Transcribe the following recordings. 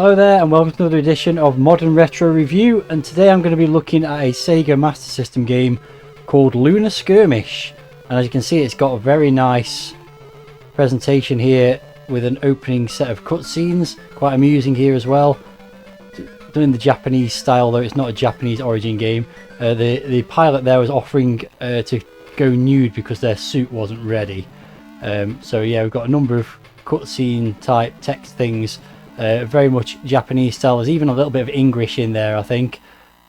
Hello there and welcome to another edition of Modern Retro Review, and today I'm going to be looking at a Sega Master System game called Lunar Skirmish. And as you can see, it's got a very nice presentation here with an opening set of cutscenes, quite amusing here as well. Done in the Japanese style, though it's not a Japanese origin game. The pilot there was offering to go nude because their suit wasn't ready. So yeah, we've got a number of cutscene type text things. Very much Japanese style. There's even a little bit of English in there, I think.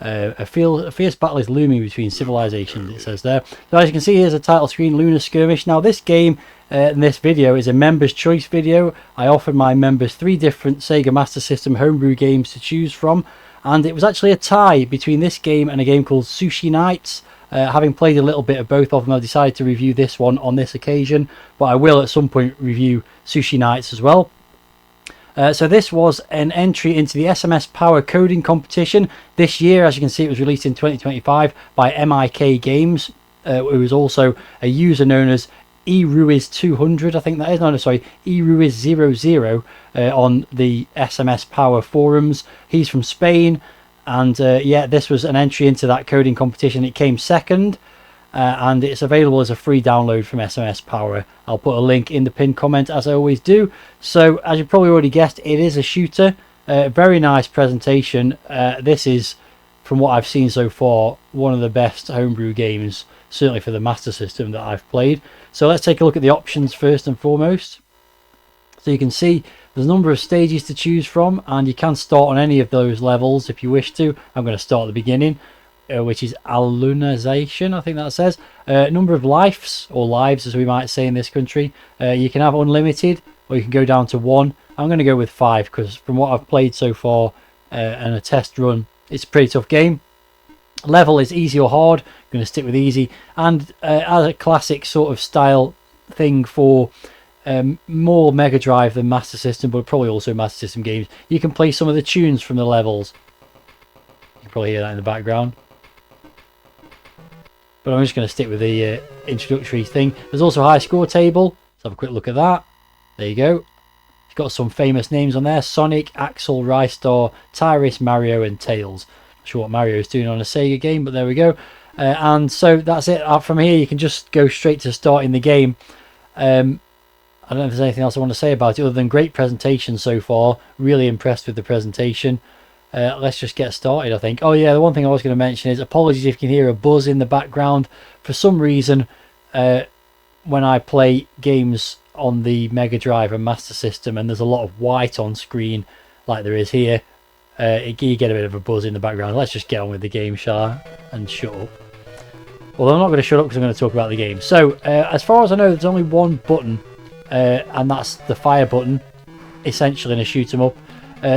A fierce battle is looming between civilizations, it says there. So as you can see, here's a title screen, Lunar Skirmish. Now this game in this video is a members choice video. I offered my members 3 different Sega Master System homebrew games to choose from, and it was actually a tie between this game and a game called Sushi Nights. Having played a little bit of both of them, I decided to review this one on this occasion, but I will at some point review Sushi Nights as well. So this was an entry into the SMS Power coding competition this year. As you can see, it was released in 2025 by MIK Games. It was also a user known as eRuiz200, I think that is. No, sorry, eRuiz00 on the SMS Power forums. He's from Spain, and yeah, this was an entry into that coding competition. It came second. And it's available as a free download from SMS Power. I'll put a link in the pinned comment as I always do. So as you probably already guessed, it is a shooter. Very nice presentation. This is, from what I've seen so far, one of the best homebrew games, certainly for the Master System, that I've played. So let's take a look at the options first and foremost. So you can see there's a number of stages to choose from, and you can start on any of those levels if you wish to. I'm going to start at the beginning. Which is alunization, I think that says. Number of lives, or lives as we might say in this country. You can have unlimited, or you can go down to 1. I'm going to go with 5 because from what I've played so far and a test run, it's a pretty tough game. Level is easy or hard. I'm going to stick with easy. And as a classic sort of style thing for more Mega Drive than Master System, but probably also Master System games, you can play some of the tunes from the levels. You can probably hear that in the background. But I'm just going to stick with the introductory thing. There's also a high score table. Let's have a quick look at that. There you go. It's got some famous names on there. Sonic, Axel, Rystar, Tyrus, Mario and Tails. Not sure what Mario is doing on a Sega game, but there we go. And so that's it. From here you can just go straight to starting the game. I don't know if there's anything else I want to say about it other than great presentation so far. Really impressed with the presentation. Let's just get started, I think. Oh yeah, the one thing I was going to mention is apologies if you can hear a buzz in the background. For some reason, when I play games on the Mega Drive and Master System and there's a lot of white on screen like there is here, you get a bit of a buzz in the background. Let's just get on with the game, shall I? And shut up. Well, I'm not going to shut up because I'm going to talk about the game. So, as far as I know, there's only one button, and that's the fire button, essentially in a shoot 'em up.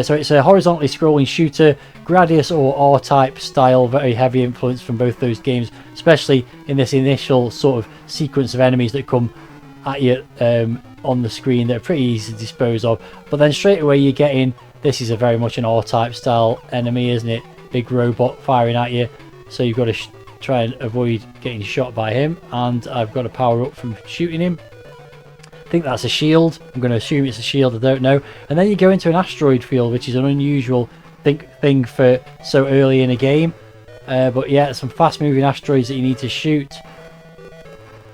So it's a horizontally scrolling shooter, Gradius or R-type style, very heavy influence from both those games, especially in this initial sort of sequence of enemies that come at you on the screen that are pretty easy to dispose of. But then straight away you get in, this is a very much an R-type style enemy, isn't it? Big robot firing at you, so you've got to try and avoid getting shot by him, and I've got to power up from shooting him. I think that's a shield. I'm going to assume it's a shield, I don't know. And then you go into an asteroid field, which is an unusual thing for so early in a game. But yeah, some fast moving asteroids that you need to shoot.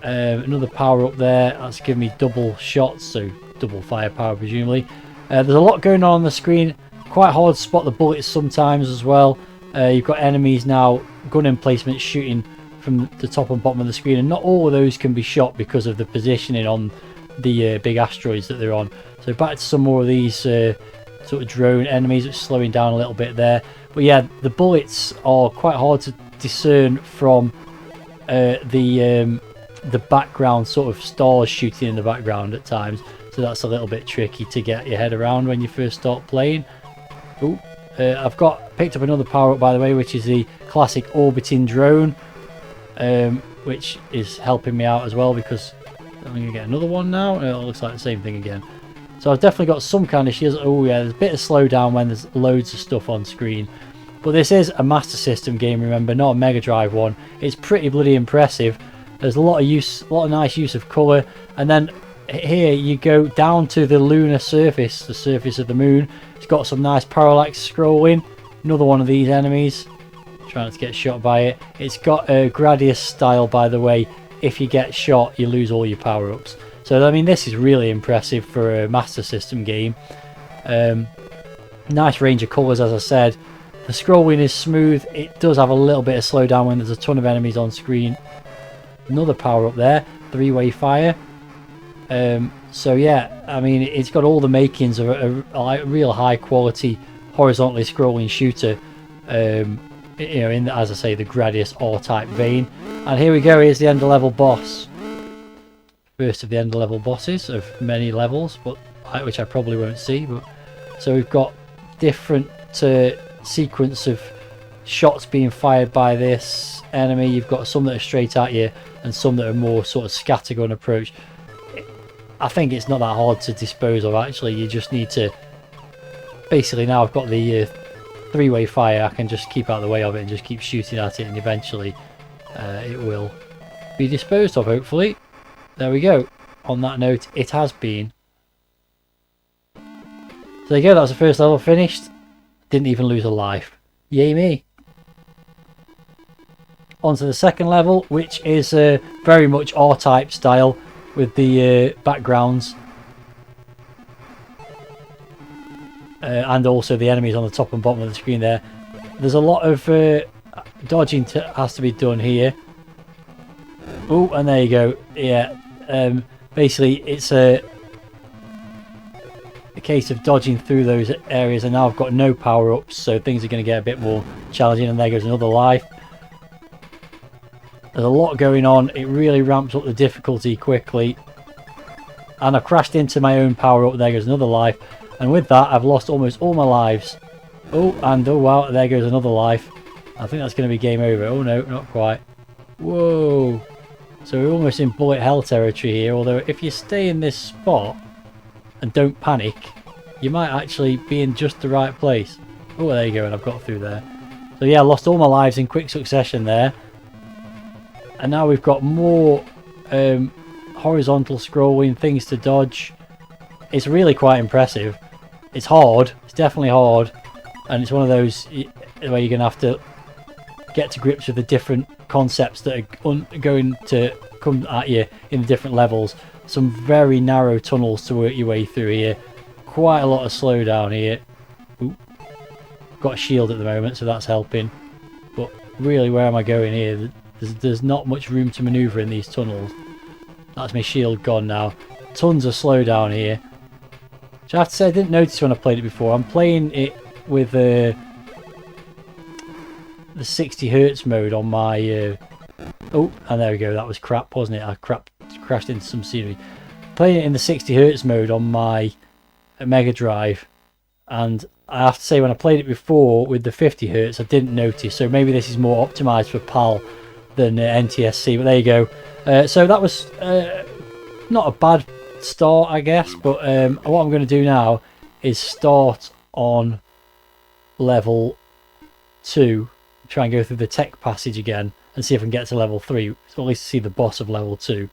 Another power up there. That's giving me double shots, so double firepower presumably. There's a lot going on the screen. Quite hard to spot the bullets sometimes as well. You've got enemies now, gun emplacements shooting from the top and bottom of the screen, and not all of those can be shot because of the positioning on the big asteroids that they're on. So back to some more of these sort of drone enemies, which is slowing down a little bit there. But yeah, the bullets are quite hard to discern from the background, sort of stars shooting in the background at times. So that's a little bit tricky to get your head around when you first start playing. Ooh, I've picked up another power up, by the way, which is the classic orbiting drone, which is helping me out as well because I'm going to get another one now. It looks like the same thing again. So I've definitely got some kind of shields. Oh yeah, there's a bit of slowdown when there's loads of stuff on screen. But this is a Master System game, remember, not a Mega Drive one. It's pretty bloody impressive. There's a lot of nice use of colour. And then here you go down to the lunar surface, the surface of the moon. It's got some nice parallax scrolling. Another one of these enemies. Trying not to get shot by it. It's got a Gradius style, by the way. If you get shot, you lose all your power-ups. So I mean, this is really impressive for a Master System game. Nice range of colours, as I said. The scrolling is smooth. It does have a little bit of slowdown when there's a ton of enemies on screen. Another power-up there, three-way fire. So yeah, I mean, it's got all the makings of a real high-quality, horizontally scrolling shooter. You know, in as I say, the Gradius R-type vein. And here we go. Here's the end-of-level boss. First of the end-of-level bosses of many levels, but which I probably won't see. But so we've got different sequence of shots being fired by this enemy. You've got some that are straight at you, and some that are more sort of scattergun approach. I think it's not that hard to dispose of. Actually, you just need to. Basically, now I've got the three-way fire, I can just keep out of the way of it and just keep shooting at it, and eventually it will be disposed of, hopefully. There we go. On that note, it has been. So there you go, that was the first level finished. Didn't even lose a life. Yay me. On to the second level, which is very much R-type style with the backgrounds. And also the enemies on the top and bottom of the screen there. There's a lot of dodging has to be done here. Oh, and there you go. Yeah, basically it's a case of dodging through those areas, and now I've got no power-ups, so things are going to get a bit more challenging. And there goes another life. There's a lot going on. It really ramps up the difficulty quickly. And I've crashed into my own power-up. There goes another life. And with that, I've lost almost all my lives. Oh, and oh wow, there goes another life. I think that's going to be game over. Oh no, not quite. Whoa. So we're almost in bullet hell territory here. Although if you stay in this spot and don't panic, you might actually be in just the right place. Oh, there you go, and I've got through there. So yeah, I lost all my lives in quick succession there. And now we've got more horizontal scrolling, things to dodge. It's really quite impressive. It's hard. It's definitely hard. And it's one of those where you're going to have to get to grips with the different concepts that are going to come at you in the different levels. Some very narrow tunnels to work your way through here. Quite a lot of slowdown here. Ooh. Got a shield at the moment, so that's helping. But really, where am I going here? There's not much room to manoeuvre in these tunnels. That's my shield gone now. Tons of slowdown here. Which I have to say I didn't notice when I played it before. I'm playing it with the 60 Hz mode on my... oh, and there we go. That was crap, wasn't it? I crashed into some scenery. Playing it in the 60 Hz mode on my Mega Drive. And I have to say, when I played it before with the 50 Hz, I didn't notice. So maybe this is more optimised for PAL than NTSC. But there you go. So that was not a bad start, I guess, but what I'm going to do now is start on level 2, try and go through the tech passage again and see if I can get to level 3, or at least see the boss of level 2.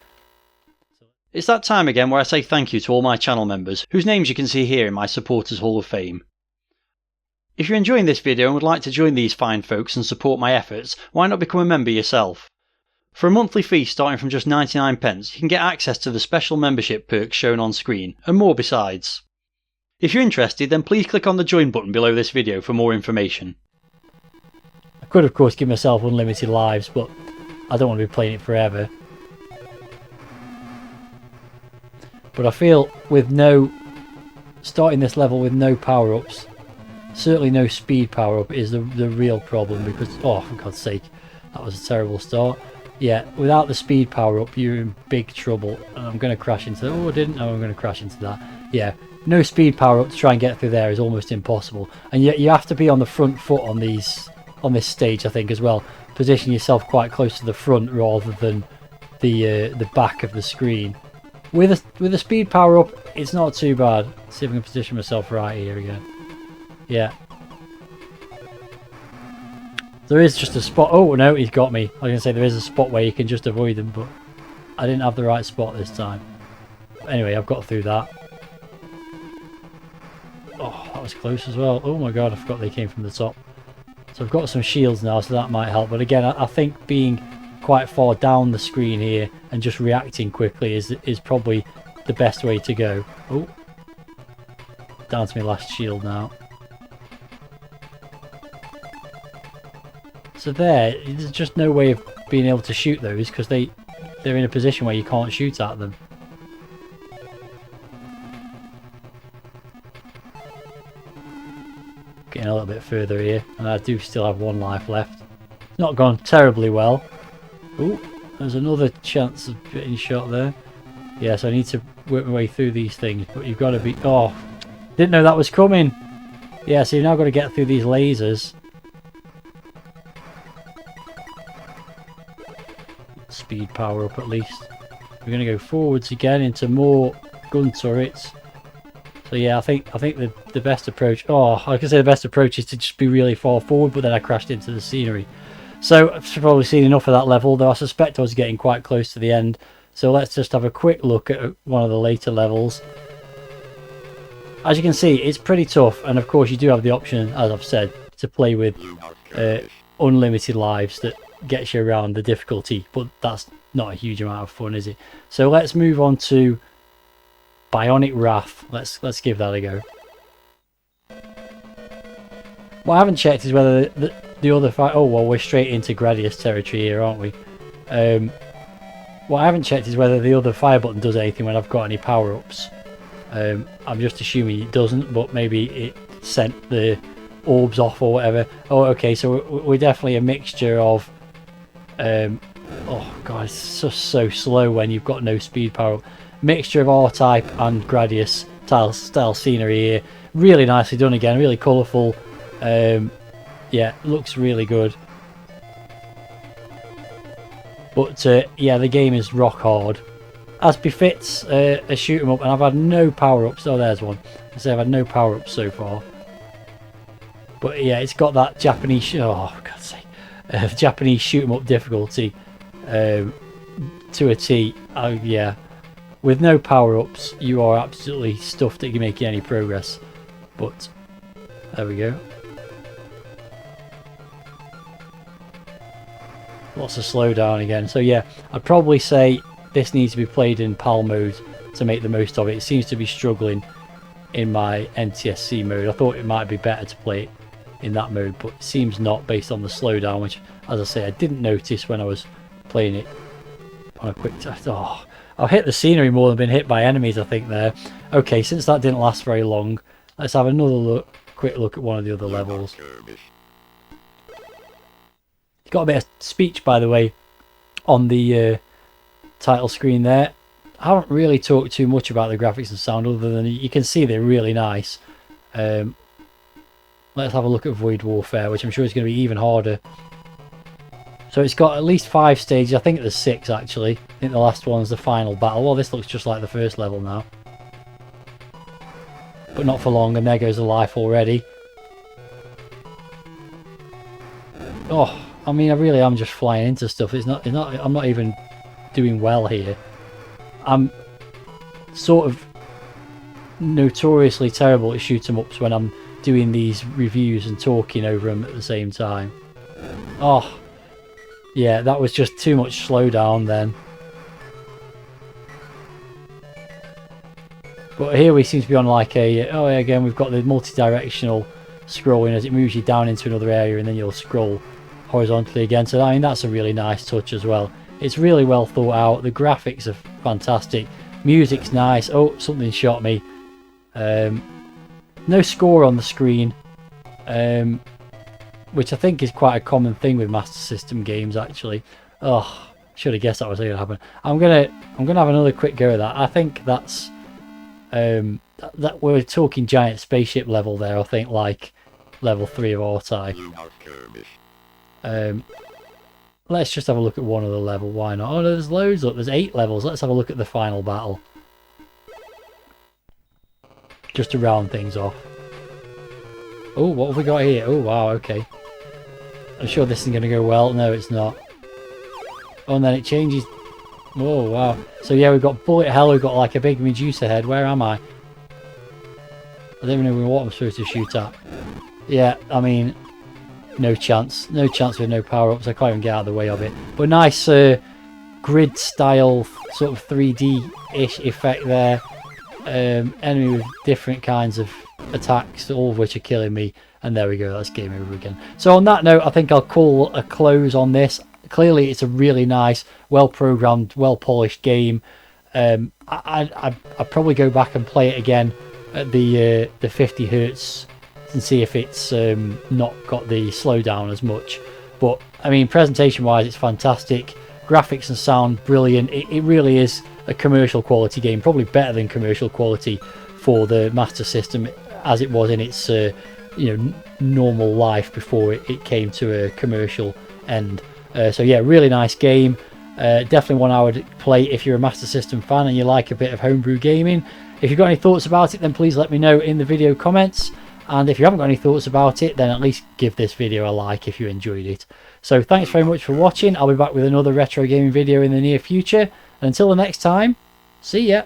It's that time again where I say thank you to all my channel members, whose names you can see here in my Supporters Hall of Fame. If you're enjoying this video and would like to join these fine folks and support my efforts, why not become a member yourself? For a monthly fee starting from just 99p, you can get access to the special membership perks shown on screen, and more besides. If you're interested, then please click on the join button below this video for more information. I could of course give myself unlimited lives, but I don't want to be playing it forever. But I feel with starting this level with no power-ups, certainly no speed power-up is the real problem, because, oh for God's sake, that was a terrible start. Yeah, without the speed power-up, you're in big trouble. And I'm going to crash into... oh, I didn't know I'm going to crash into that. Yeah, no speed power-up to try and get through there is almost impossible. And yet you have to be on the front foot on this stage, I think, as well. Position yourself quite close to the front rather than the back of the screen. With a speed power-up, it's not too bad. Let's see if I can position myself right here again. Yeah. There is just a spot. Oh no, he's got me. I was going to say there is a spot where you can just avoid them, but I didn't have the right spot this time. Anyway, I've got through that. Oh, that was close as well. Oh my god, I forgot they came from the top. So I've got some shields now, so that might help. But again, I think being quite far down the screen here and just reacting quickly is probably the best way to go. Oh, down to my last shield now. So there's just no way of being able to shoot those because they're in a position where you can't shoot at them. Getting a little bit further here, and I do still have one life left. It's not gone terribly well. Oh, there's another chance of getting shot there. Yeah, so I need to work my way through these things, but you've got to be... Oh, didn't know that was coming. Yeah, so you've now got to get through these lasers. Speed power up at least. We're going to go forwards again into more gun turrets. So yeah, I think the best approach... Oh, I can say the best approach is to just be really far forward, but then I crashed into the scenery. So I've probably seen enough of that level, though I suspect I was getting quite close to the end. So let's just have a quick look at one of the later levels. As you can see, it's pretty tough, and of course you do have the option, as I've said, to play with unlimited lives that gets you around the difficulty, but that's not a huge amount of fun, is it? So let's move on to Bionic Wrath. Let's give that a go. What I haven't checked is whether the other fight... Oh, well, we're straight into Gradius territory here, aren't we? What I haven't checked is whether the other fire button does anything when I've got any power-ups. I'm just assuming it doesn't, but maybe it sent the orbs off or whatever. Oh, okay, so we're definitely a mixture of... oh, God, it's just so slow when you've got no speed power-up. Mixture of R-Type and Gradius style scenery here. Really nicely done again, really colourful. Yeah, looks really good. But yeah, the game is rock hard, as befits a shoot 'em up, and I've had no power-ups. Oh, there's one. I say I've had no power-ups so far. But yeah, it's got that Japanese... Oh, for God's sake. Japanese shoot 'em up difficulty to a T. Yeah. With no power-ups, you are absolutely stuffed at making any progress. But there we go. Lots of slowdown again. So yeah, I'd probably say this needs to be played in PAL mode to make the most of it. It seems to be struggling in my NTSC mode. I thought it might be better to play it in that mode, but it seems not, based on the slowdown, which, as I say, I didn't notice when I was playing it on a quick test. Oh, I've hit the scenery more than been hit by enemies, I think, there. Okay, since that didn't last very long, let's have another quick look at one of the other levels. Got a bit of speech, by the way, on the title screen there. I haven't really talked too much about the graphics and sound, other than you can see they're really nice. Let's have a look at Void Warfare, which I'm sure is going to be even harder. So it's got at least 5 stages. I think there's 6 actually. I think the last one's the final battle. Well, this looks just like the first level now, but not for long. And there goes the life already. Oh, I mean, I really am just flying into stuff. I'm not even doing well here. I'm sort of notoriously terrible at shoot 'em ups when I'm doing these reviews and talking over them at the same time. Oh, yeah, that was just too much slowdown then. But here we seem to be on like a... Oh, yeah, again, we've got the multi-directional scrolling as it moves you down into another area, and then you'll scroll horizontally again. So I mean, that's a really nice touch as well. It's really well thought out. The graphics are fantastic. Music's nice. Oh, something shot me. No score on the screen, which I think is quite a common thing with Master System games, actually. Oh, should have guessed that was going to happen. I'm gonna have another quick go at that. I think that's that we're talking giant spaceship level there. I think like level 3 of R-Type. Lunar Skirmish. Let's just have a look at one other level. Why not? Oh, there's loads. Look, there's 8 levels. Let's have a look at the final battle, just to round things off. Oh, what have we got here? Oh, wow, okay. I'm sure this is going to go well. No, it's not. Oh, and then it changes. Oh wow. So yeah, we've got bullet hell, we've got like a big Medusa head. Where am I? I don't even know what I'm supposed to shoot at. Yeah, I mean, no chance. No chance with no power-ups. I can't even get out of the way of it. But nice grid style sort of 3D-ish effect there. Enemy with different kinds of attacks, all of which are killing me. And there we go, that's game over again. So on that note, I think I'll call a close on this. Clearly it's a really nice, well-programmed, well-polished game. I'd probably go back and play it again at the 50 hertz and see if it's not got the slowdown as much. But I mean, presentation wise it's fantastic, graphics and sound brilliant. It really is a commercial quality game, probably better than commercial quality for the Master System as it was in its normal life before it came to a commercial end. So yeah, really nice game. Definitely one I would play if you're a Master System fan and you like a bit of homebrew gaming. If you've got any thoughts about it, then please let me know in the video comments. And if you haven't got any thoughts about it, then at least give this video a like if you enjoyed it. So thanks very much for watching. I'll be back with another retro gaming video in the near future. And until the next time, see ya.